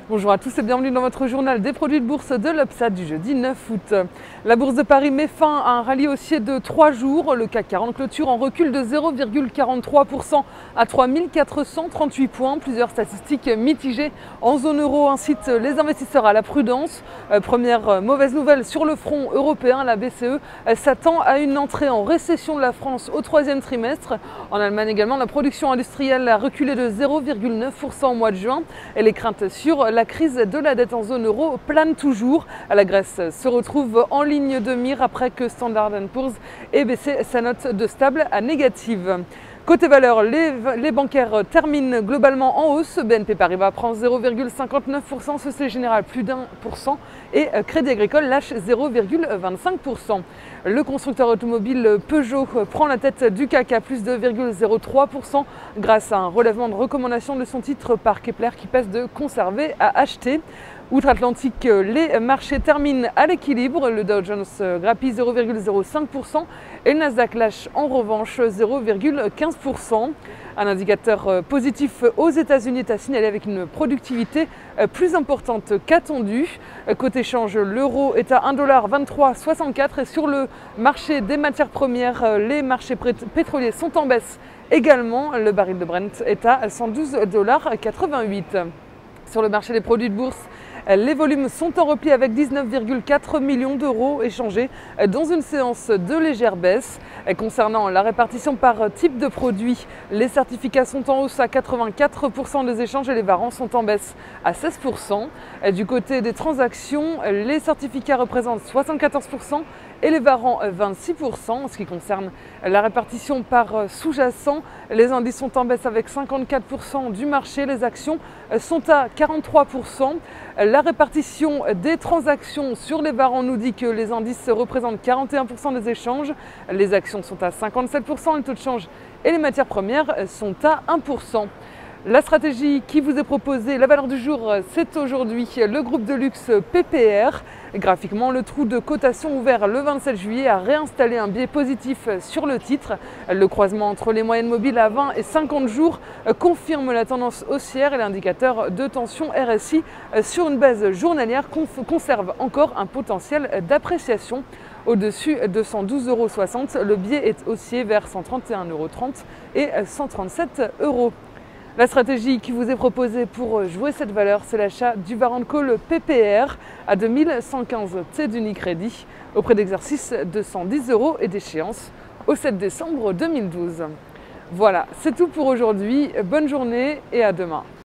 Bonjour à tous et bienvenue dans votre journal des produits de bourse de l'UPSA du jeudi 9 août. La bourse de Paris met fin à un rallye haussier de 3 jours. Le CAC 40 clôture en recul de 0,43% à 3438 points. Plusieurs statistiques mitigées en zone euro incitent les investisseurs à la prudence. Première mauvaise nouvelle sur le front européen, la BCE s'attend à une entrée en récession de la France au troisième trimestre. En Allemagne également, la production industrielle a reculé de 0,9% au mois de juin et les craintes sur la crise de la dette en zone euro plane toujours. La Grèce se retrouve en ligne de mire après que Standard & Poor's ait baissé sa note de stable à négative. Côté valeur, les bancaires terminent globalement en hausse. BNP Paribas prend 0,59%, Société Générale plus d'1% et Crédit Agricole lâche 0,25%. Le constructeur automobile Peugeot prend la tête du CAC à plus de 2,03% grâce à un relèvement de recommandation de son titre par Kepler qui passe de conserver à acheter. Outre-Atlantique, les marchés terminent à l'équilibre. Le Dow Jones grappille 0,05% et le Nasdaq lâche en revanche 0,15%. Un indicateur positif aux États-Unis est à signaler avec une productivité plus importante qu'attendue. Côté change, l'euro est à 1,2364 et sur le marché des matières premières, les marchés pétroliers sont en baisse également. Le baril de Brent est à 112,88 $. Sur le marché des produits de bourse, les volumes sont en repli avec 19,4 millions d'euros échangés dans une séance de légère baisse. Concernant la répartition par type de produit, les certificats sont en hausse à 84% des échanges et les varants sont en baisse à 16%. Du côté des transactions, les certificats représentent 74% et les varants 26%. En ce qui concerne la répartition par sous-jacent, les indices sont en baisse avec 54% du marché, les actions sont à 43%. La répartition des transactions sur les varants nous dit que les indices représentent 41% des échanges, les actions sont à 57%, le taux de change et les matières premières sont à 1%. La stratégie qui vous est proposée, la valeur du jour, c'est aujourd'hui le groupe de luxe PPR. Graphiquement, le trou de cotation ouvert le 27 juillet a réinstallé un biais positif sur le titre. Le croisement entre les moyennes mobiles à 20 et 50 jours confirme la tendance haussière et l'indicateur de tension RSI sur une base journalière conserve encore un potentiel d'appréciation. Au-dessus de 112,60 €, le biais est haussier vers 131,30 € et 137 €. La stratégie qui vous est proposée pour jouer cette valeur, c'est l'achat du Warrant Call PPR à 2115 T d'Unicredit au prix d'exercice de 110 € et d'échéance au 7 décembre 2012. Voilà, c'est tout pour aujourd'hui. Bonne journée et à demain.